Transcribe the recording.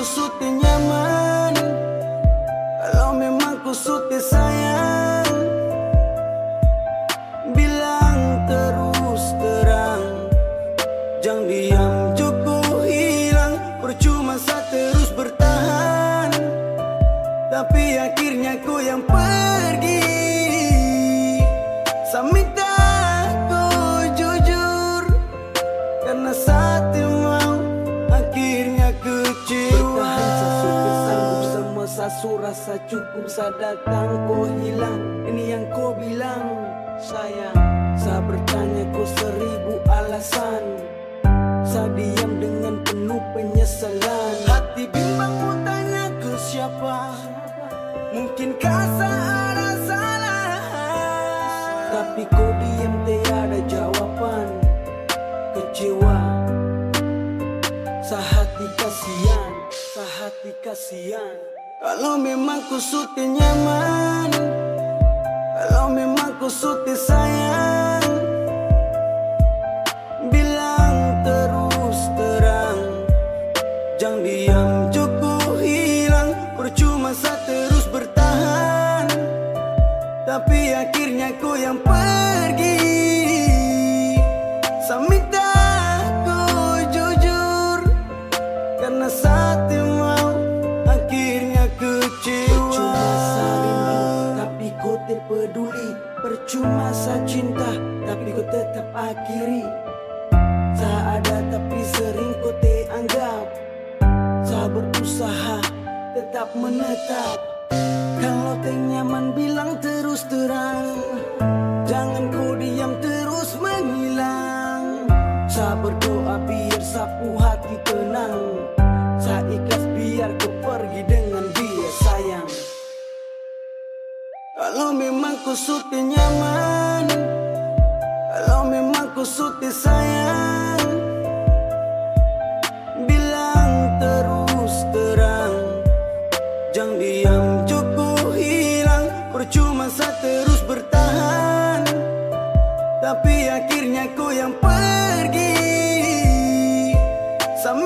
suti nyaman, kalau memang ku suti sayang, bilang terus terang, jangan diam cukup hilang. Percuma saya terus bertahan, tapi akhirnya kau yang pergi. Saya minta kau jujur, karena saat mau akhirnya kecewa. Bertahan saya sudah sanggup, semua saya rasa cukup. Saya datang kau hilang, ini yang kau bilang sayang. Saya bertanya kau 1000 alasan, saya diam dengan penuh penyesalan. Hati bimbang mau tanya ke siapa, mungkinkah saya ada salah, tapi kau diam tiada jawaban. Kecewa, sehati kasihan, sehati kasihan. Kalau memang ku suti nyaman, kalau memang ku suti sayang, bilang terus terang, jangan diam cukup hilang. Percuma saya terus bertahan, tapi akhirnya kau yang pergi. Saya minta kau jujur, karena saat mau akhirnya kecewa. Percuma saya rindu, tapi kau terpeduli. Percuma saya cinta, tapi kau tetap akhiri. Saya ada tapi sering kau teranggap. Saya berusaha tetap menetap. Kalau nyaman bilang terus terang, jangan kau diam terus menghilang. Saya berdoa biar sapu hati tenang. Saya ikhlas biar kau pergi dengan dia sayang. Kalau memang kau suti nyaman, kalau memang kau suti sayang, bilang terus terang, jangan diam cukup hilang. Percuma saya terus bertahan, tapi akhirnya kau yang pergi. Saya